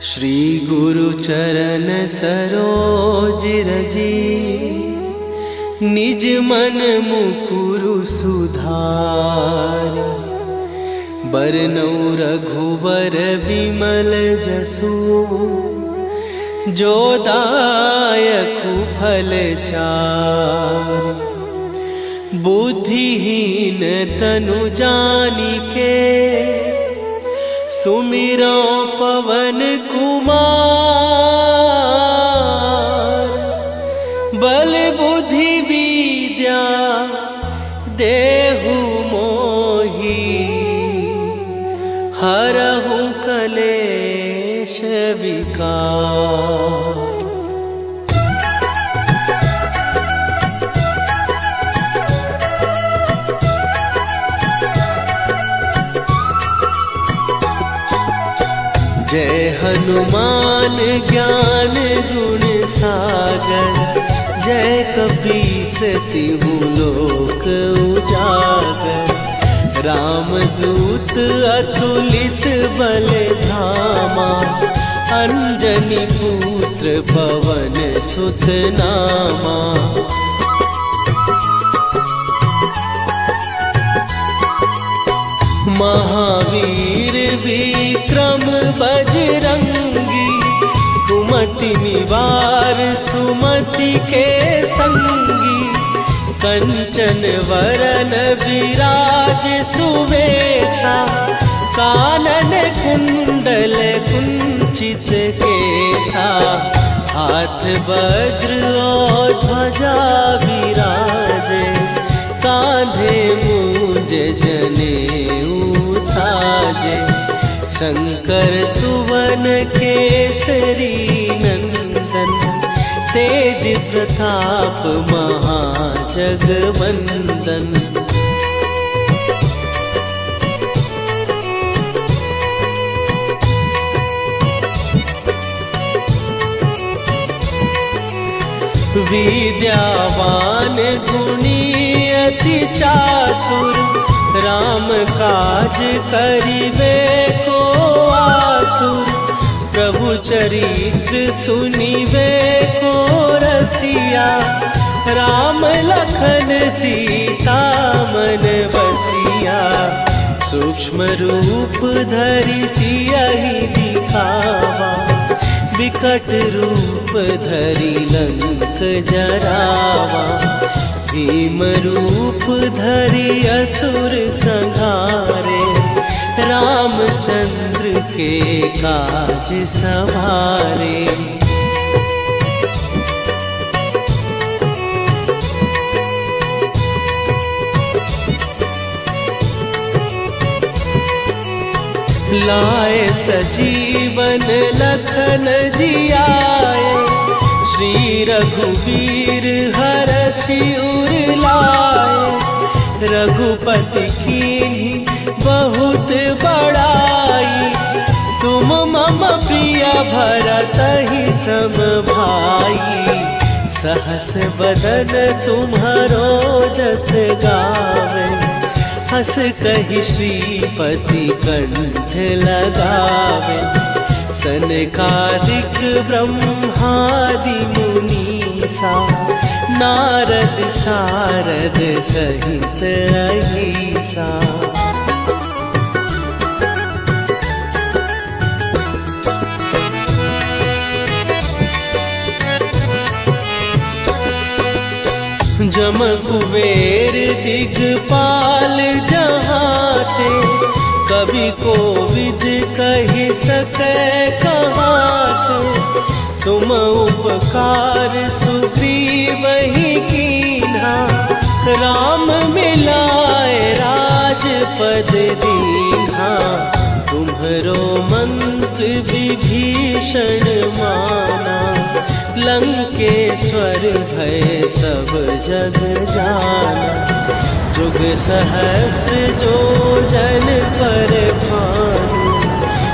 श्री गुरु चरण सरोज रजी, निज मन मुकुरु सुधार। बरनउँ रघुबर विमल जसु, जो दायकु फल चार। बुद्धिहीन तनु जानिके, सुमिरो पवन कुमार। बल बुद्धि विद्या देहु मोहि, हरहु कलेश विकार। जय हनुमान ज्ञान गुण सागर, जय कपीस तिहु लोक उजागर। रामदूत अतुलित बल धामा, अंजनी पुत्र पवन सुत नामा। महावीर विक्रम बजरंगी, कुमति निवार सुमति के संगी। कंचन वरन विराज सुवेशा, कानन कुंडल कुंचित केसा। हाथ वज्र और ध्वजा विराजे, कांधे मूंज जनेऊ साजे। शंकर सुवन केसरी नंदन, तेज प्रताप महाजगवंदन। विद्यावान गुणी अति चातुर, राम काज करिबे को आतुर। प्रभु चरित्र सुनिबे को रसिया, राम लखन सीता मन बसिया। सूक्ष्म रूप धरि सियहि दिखावा, विकट रूप धरि लंक जरावा। भीम रूप धरि असुर संहारे, रामचंद्र के काज सवारे। लाए सजीवन लखन जियाए, श्री रघुवीर हरषि उर लाए। रघुपति कीन्ही बहुत बड़ाई, तुम मम प्रिय भरतहि सम भाई। सहस बदन तुम्हरो जस गावे, हस कहि श्रीपति कंठ लगावे। सनकादिक ब्रह्मादि मुनीसा, नारद सारद सहित अहिसा। जम कुबेर दिगपाल जहाते, कवि कोविद कहि सकै कहाते। तुम उपकार सुग्रीवहि कीन्हा, राम मिलाए राजपद दीन्हा। तुम्हरो मंत्र विभीषण माना, लंकेश्वर भय सब जग जाना। जुग सहस्त्र जो जन पर भानु,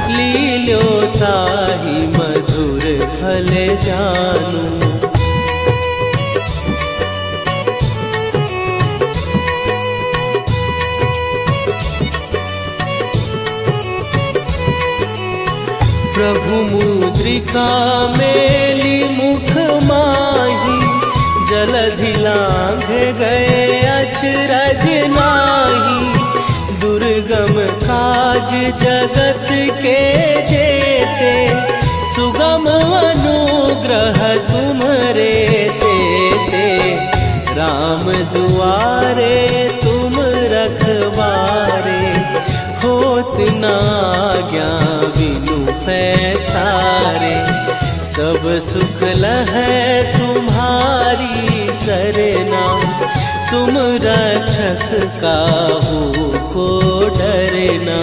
लील्यो ताहि मधुर फल जानू। प्रभु मुद्रिका मेली मुख माही, जलधि लांघ गए अचरज नाही। दुर्गम काज जगत के जेते, सुगम अनुग्रह तुम्हारे देते। राम दुआरे तुम रखवारे, होत न आज्ञा बिनु पैसारे। सब सुख लहै तुम्हारी सरना, तुम रक्षक काहू को डरना।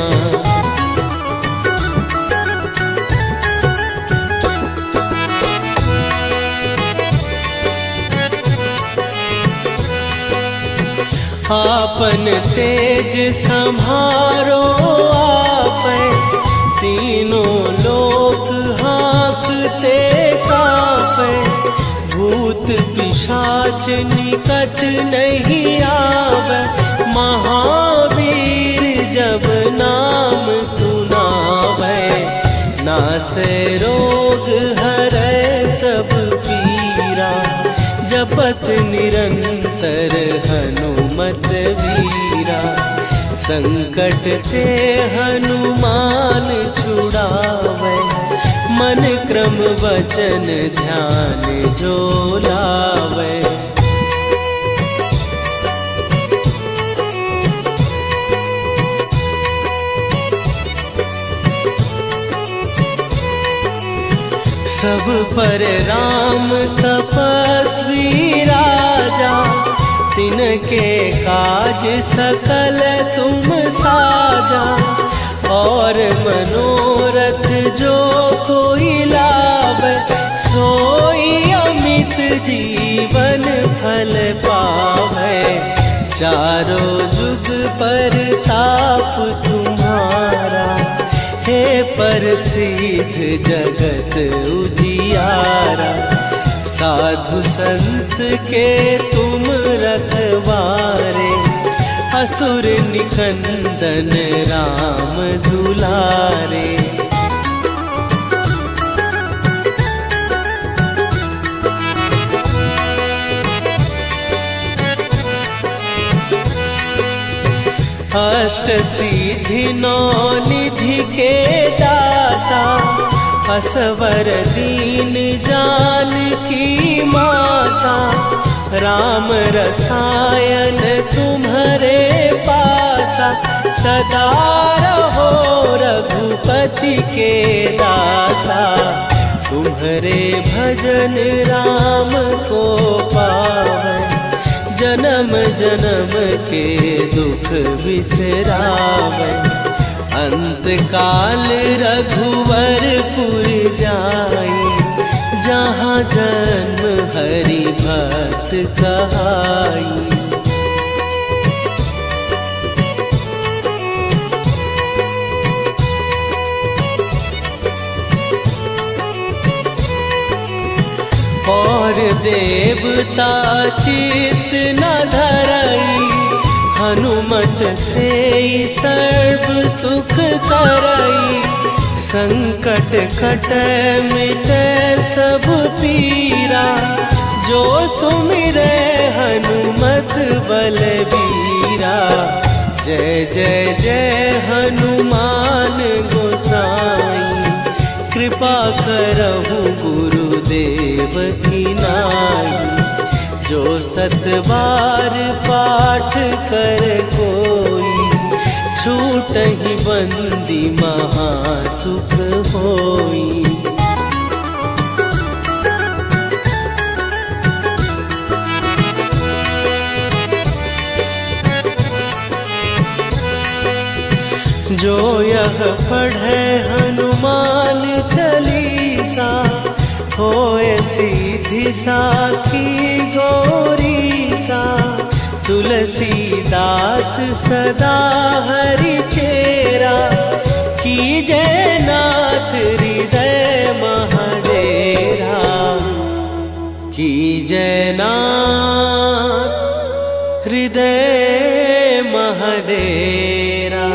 आपन तेज संभारो आपै, तीनों लोक हाँकते कापै। भूत पिशाच निकट नहीं आवे, महावीर जब नाम सुनावे। नासै रोग हरै सब पीरा, जपत निरंतर हनुमत वीरा। संकट ते हनुमान छुड़ावे, मन क्रम वचन ध्यान जो लावे। सब पर राम तपस्वी राजा, तिनके काज सकल तुम साजा। और मनोरथ जो कोई लावे, सोई अमित जीवन फल पावे। चारों जुग पर ताप तुम्हारा, हे प्रसिद्ध जगत उजियारा। साधु संत के तुम रखवारे, असुर निकंदन राम दुलारे। अष्ट सिद्धि नौ निधि के दाता, असवर दीन जानकी माता। राम रसायन तुम्हारे पासा, सदा रहो रघुपति के दासा। तुम्हारे भजन राम को पावे, जन्म जन्म के दुख बिसरावे। अंत काल रघुवरपुर जाई, जहाँ जन्म हरि भक्त कहाई। और देवता चित न धरई, हनुमत से सर्व सुख करई। संकट कटै मिटै सब पीरा, जो सुमिरै हनुमत बलबीरा। जय जय जय हनुमान गोसाई, कृपा करहु गुरुदेव की नाई। जो सत बार पाठ कर कोई, छूटहि बंदी महासुख होई। जो यह पढ़े हनुमान चालीसा, होए सीधी साखी गौरीसा। तुलसीदास सदा हरि चेरा, कीजय नाथ हृदय महडेरा। कीजय नाथ हृदय महडेरा।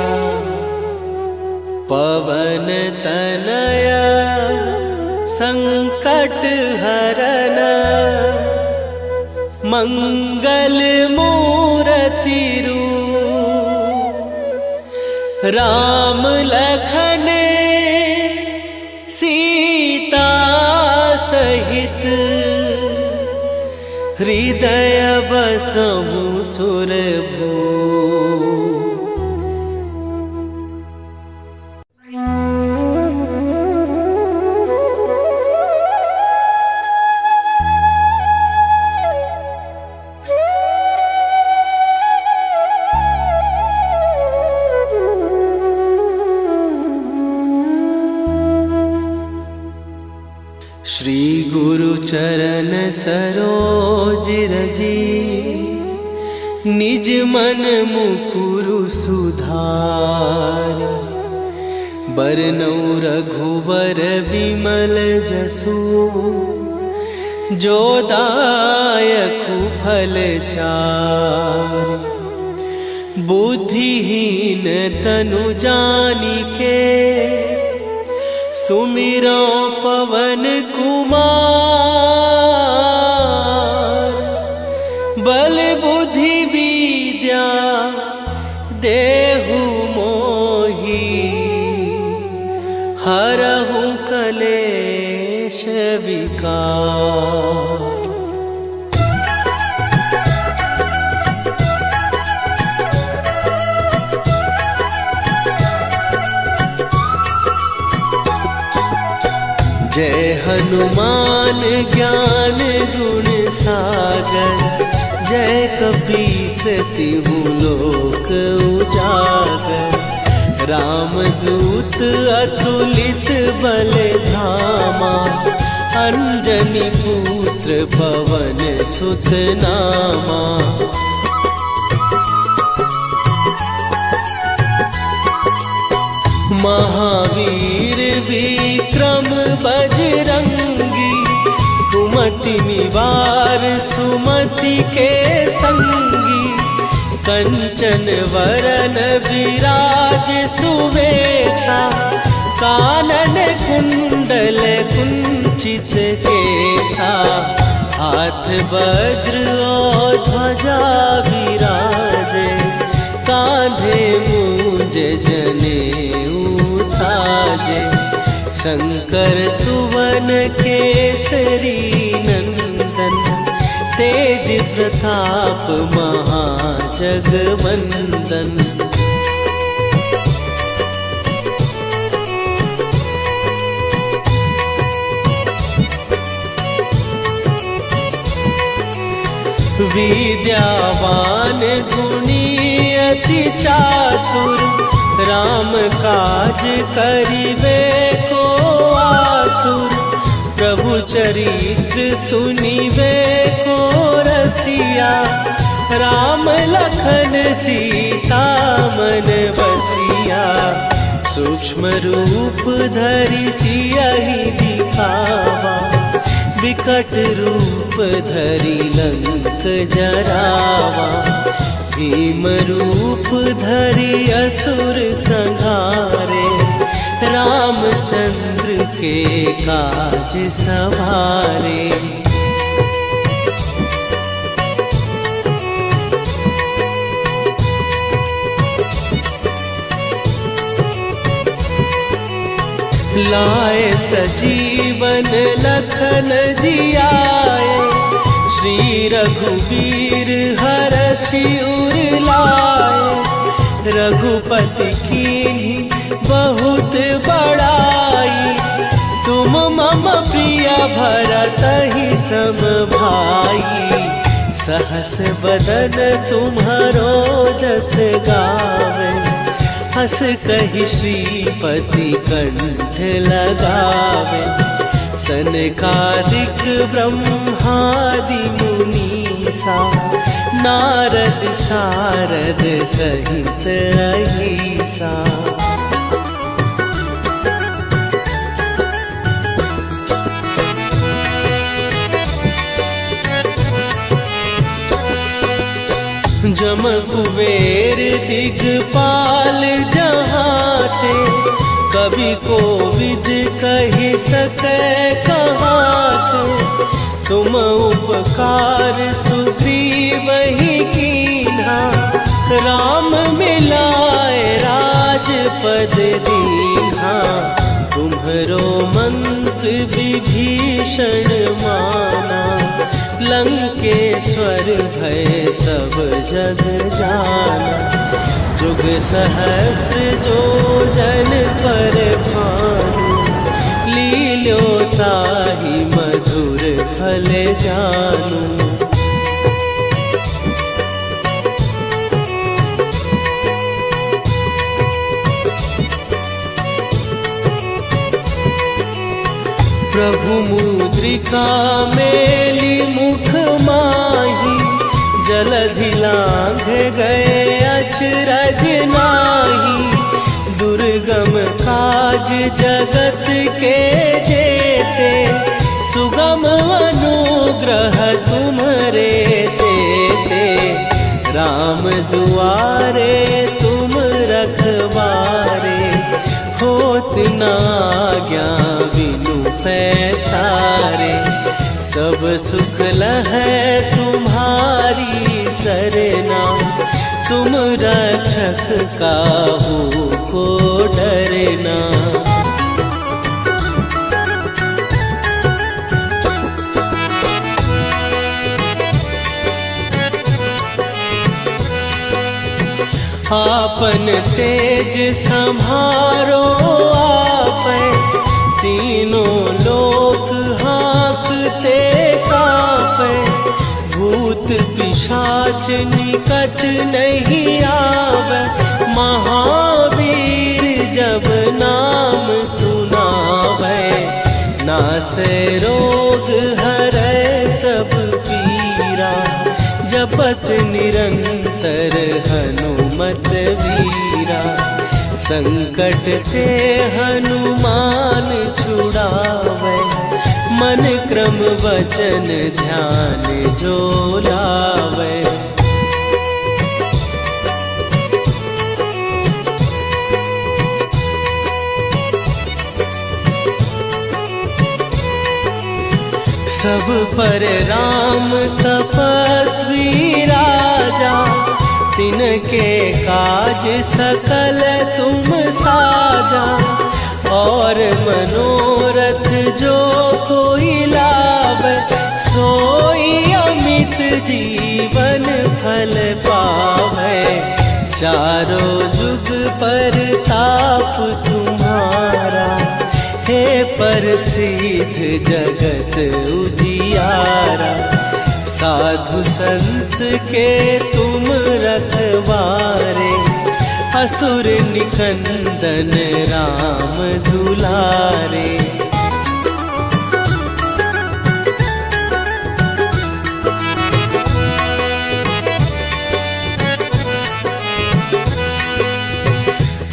पवन तनया संकट हरन मंगल मूर्ति रूप राम लखन सीता सहित हृदय बसहु सुरभू। श्री गुरु चरण सरोज रजी निज मन मुकुरु सुधार। बरनउँ रघुबर विमल जसु जो दायकु फल चारि। बुद्धिहीन तनु जानिके सुमिरो पवन कुमार। बल बुद्धि विद्या देहु मोहि हरहु कलेश विकार। जय हनुमान ज्ञान गुण सागर। जय कपीस तिहु लोक उजागर। रामदूत अतुलित बल धामा। अंजनी पुत्र पवन सुत नामा। महावीर विक्रम बजरंगी। कुमति निवार सुमति के संगी। कंचन वरन विराज सुवेशा। कानन कुंडल कुंचित केसा। हाथ वज्र और ध्वजा विराजे। कांधे मूंज जनेऊ साजे। शंकर सुवन केसरी नंदन। तेज प्रताप महाजगवंदन। विद्यावान गुणी अति चातुर। राम काज करिबे को आतुर। प्रभु चरित्र सुनिबे को रसिया। राम लखन सीता मन बसिया। सूक्ष्म रूप धरि सियहि दिखावा। विकट रूप धरि लंक जरावा। भीम रूप धरि असुर संहारे। रामचंद्र के काज सवारे। लाए सजीवन लखन जियाए। श्री रघुबीर हरषि उर लाए। रघुपति कीन्ही बहुत बड़ाई। तुम मम प्रिय भरतहि सम भाई। सहस बदन तुम्हारो जस गावे। हस कहि श्रीपति कंठ लगावे। सनकादिक ब्रह्मादि मुनीसा। नारद सारद सहित अहिसा। जम कुबेर दिगपाल जहाँ ते। कवि को विद कही सके कहात, तुम उपकार सुग्रीव ही कीन्हा, राम मिलाए राजपद दीन्हा। तुम्हरो मंत्र विभीषण माना, लंकेश्वर भय सब जग जाना। जुग सहस्त्र जो जन पर भानु, लील्यो ताहि मधुर फल जानू। प्रभु मुद्रिका मेली मुख माही, जलधि लांघ गए अचरज नाही। दुर्गम काज जगत के जेते, सुगम अनुग्रह तुम्हरे तेते। राम दुआरे तुम रखवारे, होत न आज्ञा बिनु पैसारे। सब सुख लहै तुम्हारी सरना, तुम रक्षक काहू को डरना। आपन तेज संभारो आपै, तीनों लोक हाँकते कापै। भूत पिशाच निकट नहीं आवे, महावीर जब नाम सुनावे। नासै रोग हरै सब पीरा, जपत निरंतर हनुमत वीरा। संकट ते हनुमान छुड़ावे, मन क्रम वचन ध्यान जो लावे। सब पर राम तपस्वी राजा, तिनके काज सकल तुम साजा। और मनोरथ जो कोई लावे, सोई अमित जीवन फल पावे। चारों जुग पर ताप तुम्हारा, हे प्रसिद्ध जगत उजियारा। साधु संत के तुम रखवारे, असुर निकंदन राम दुलारे।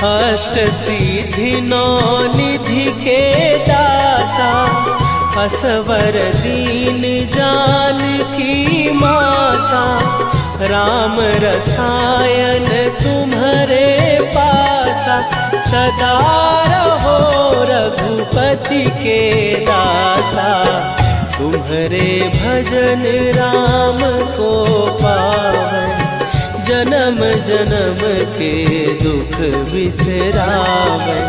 अष्ट सिद्धि नौ निधि के दाता, असवर दीन जानकी माता। राम रसायन तुम्हारे पासा, सदा रहो रघुपति के दासा। तुम्हारे भजन राम को पावै, जन्म जन्म के दुख बिसरावे।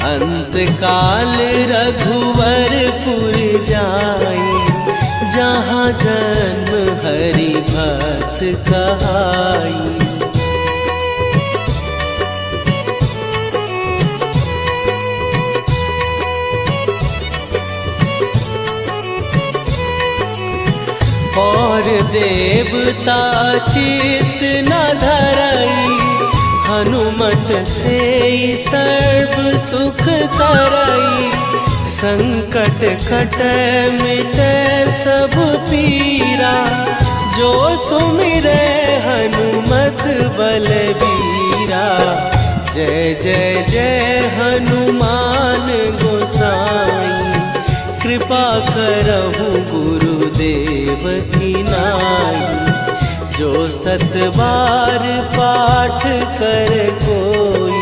अंत काल रघुवरपुर जाई, जहाँ जन्म हरि भक्त कहाई। और देवता चित न धरई, हनुमत से सर्व सुख करई। संकट कट मिटे सब पीरा, जो सुमिरे हनुमत बलबीरा। जय जय जय हनुमान गोसाई, कृपा करहु गुरुदेव की नाई। जो सत बार पाठ कर कोई,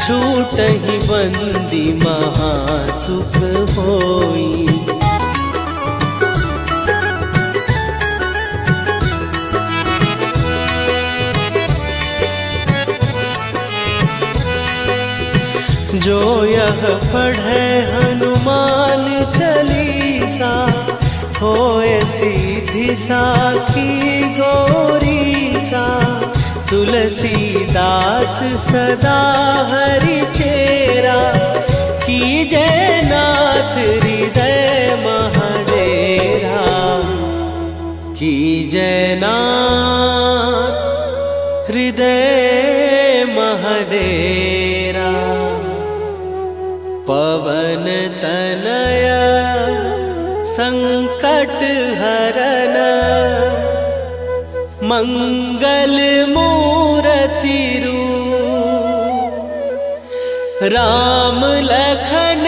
छूट छूटहि बंदी महासुख होई। जो यह पढ़े हनुमान चालीसा, होए सीधी साखी गौरी सा। तुलसीदास सदा हरि चेरा, कीजय नाथ हृदय महडेरा। कीजय नाथ हृदय महडेरा। पवन तनय संकट हरन, मंगल मूरति रूप। राम लखन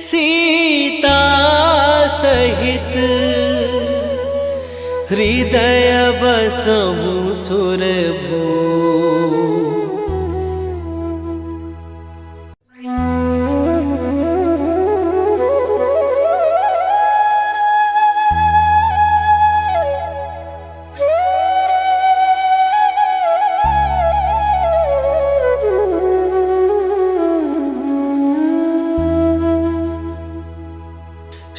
सीता सहित, हृदय बसहु सुरभूप।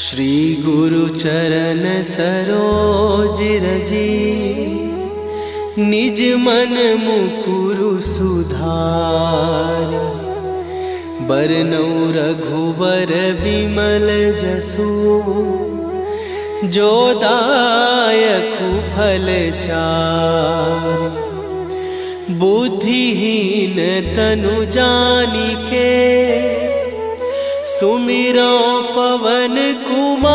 श्री गुरु चरण सरोज रजी, निज मन मुकुरु सुधार। बरनौ रघुबर बिमल जसु, जो दायकु फल चार। बुद्धिहीन तनु जानिके, सुमिरो पवन कुमार।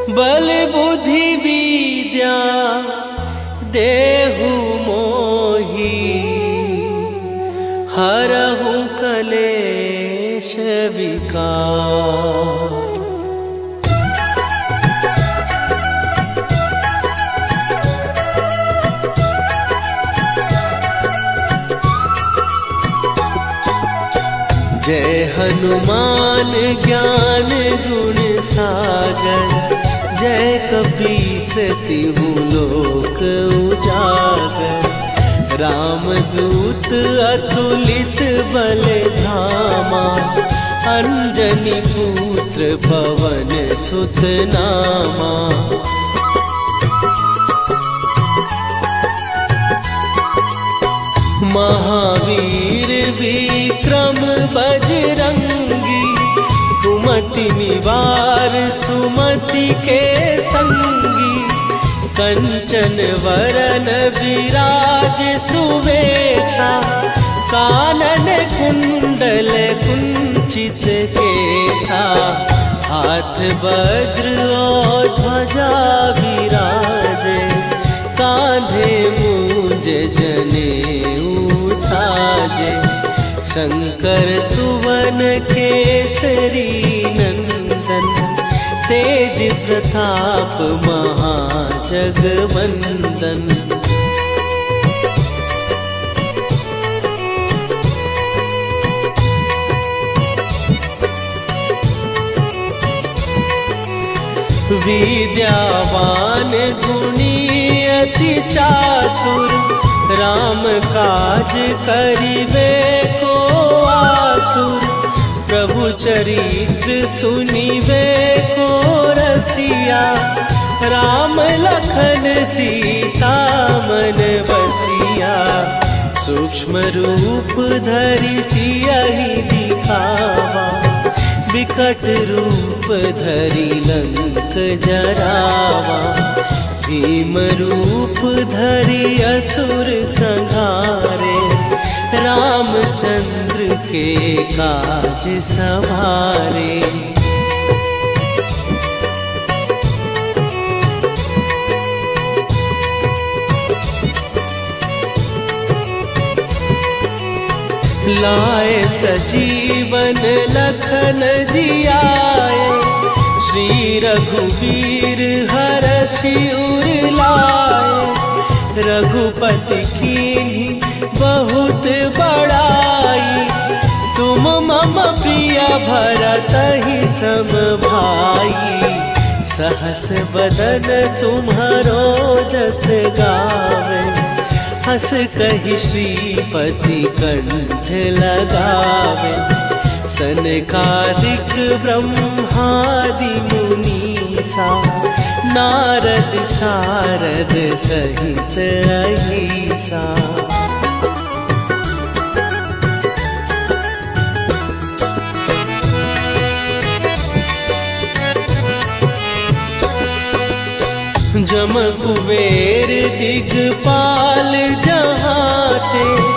बल बुद्धि विद्या देहु मोहि, हरहु कलेश विकार। जय हनुमान ज्ञान गुण सागर, जय कपीस तिहु लोक उजागर। रामदूत अतुलित बल धामा, अंजनी पुत्र पवन सुत नामा। महावीर विक्रम बजरंगी, कुमति निवार सुमति के संगी। कंचन वरन विराज सुवेशा, कानन कुंडल कुंचित केसा। हाथ वज्र और ध्वजा विराजे, कांधे मूंज जनेऊ साजे। शंकर सुवन केसरी नंदन, तेज प्रताप महाजगवंदन। विद्यावान गुणी अति चातुर, राम काज करिबे को आतुर। प्रभु चरित्र सुनिबे को रसिया, राम लखन सीता मन बसिया। सूक्ष्म रूप धरि सियहि दिखावा, विकट रूप धरि लंक जरावा। भीम रूप धरि असुर संहारे, रामचंद्र के काज सवारे। लाए सजीवन लखन जियाए, श्री रघुवीर हरषि उर लाए। रघुपति कीन्ही बहुत बड़ाई। तुम मम प्रिय भरत ही सम भाई। सहस बदन तुम्हारो जस गावे। हस कहि श्रीपति कंठ लगावे। सनकादिक ब्रह्मादि मुनीसा। नारद सारद सहित अहिसा। जम कुबेर दिगपाल जहाते।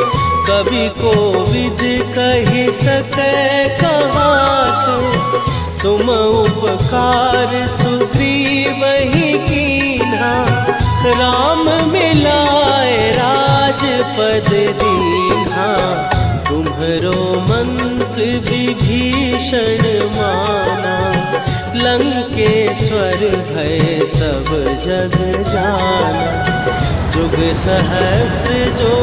कवि कोविद कहि सकै कहाते। तुम उपकार सुग्रीव ही कीन्हा। राम मिलाए राजपद दीन्हा। तुम्हरो मंत्र विभीषण माना। लंकेश्वर भय सब जग जाना। जुग सहस्र जो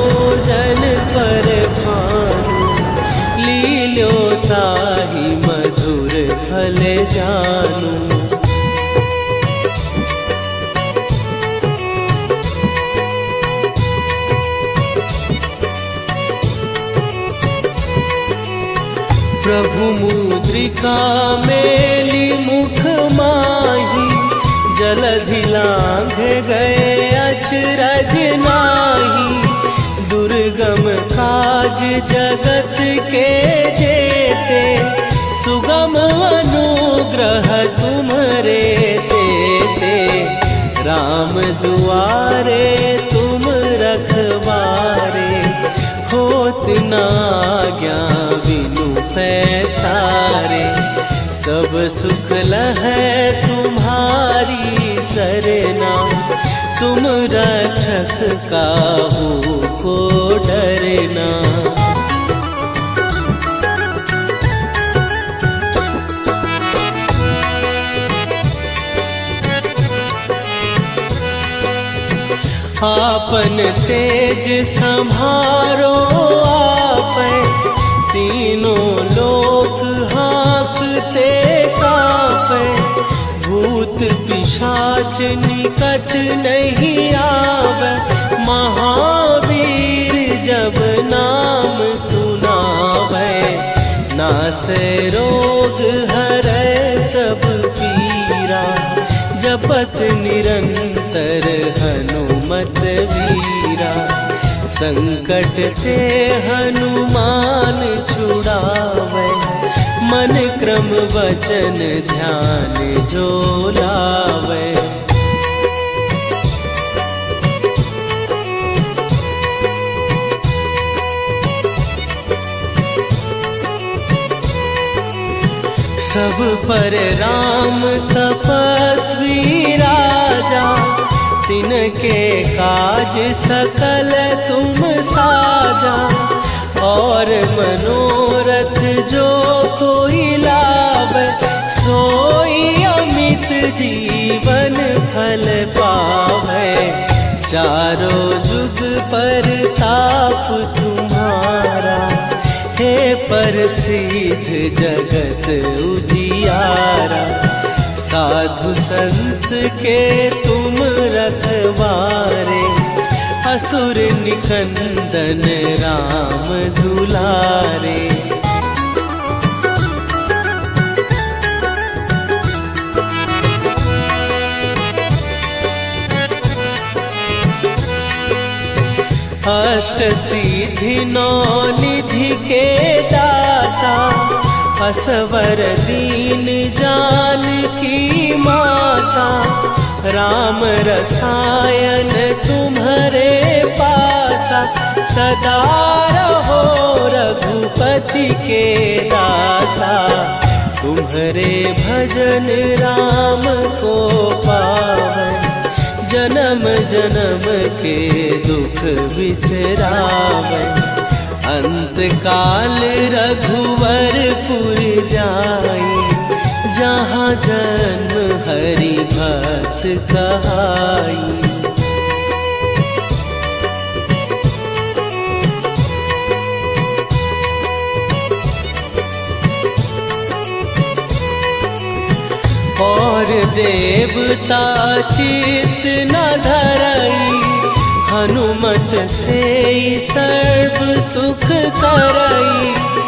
जन पर भानु। लील्यो ताहि मधुर फल जानू। प्रभु मुद्रिका मेली मुख माही। जलधि लांघ गए अचरज नाही। दुर्गम काज जगत के जेते। सुगम अनुग्रह तुम्हरे तेते। राम दुआरे तुम रखवारे। होत न आज्ञा बिनु पैसारे। सब सुख लहै तुम्हारी सरना। तुम रक्षक काहू को डरना। आपन तेज सम्हारो आपै। तीनों लोक हाँकते कांपै। भूत पिशाच निकट नहीं आवे। महावीर जब नाम सुनावे। नासै रोग हरै सब पीरा। जपत निरंतर हनुमत वीरा। संकट ते हनुमान छुड़ावे। मन क्रम वचन ध्यान जो लावे। सब पर राम तपस्वी राजा। तिनके काज सकल तुम साजा। और मनोरथ जो कोई लावे। सोई अमित जीवन फल पावे। चारों जुग पर ताप तुम्हारा। हे प्रसिद्ध जगत उजियारा। साधु संत के तुम रखवारे। असुर निकंदन राम दुलारे। अष्ट सिद्धि नौ निधि के दाता। असवर दीन जानकी माता। राम रसायन तुम्हारे पासा। सदा रहो रघुपति के दासा। तुम्हारे भजन राम को पावे। जन्म जन्म के दुख बिसरावे। अंत काल रघुवरपुर जाई। जहाँ जन्म हरि भक्त कहाई। देवता चित न धरई, हनुमत से सर्व सुख करई।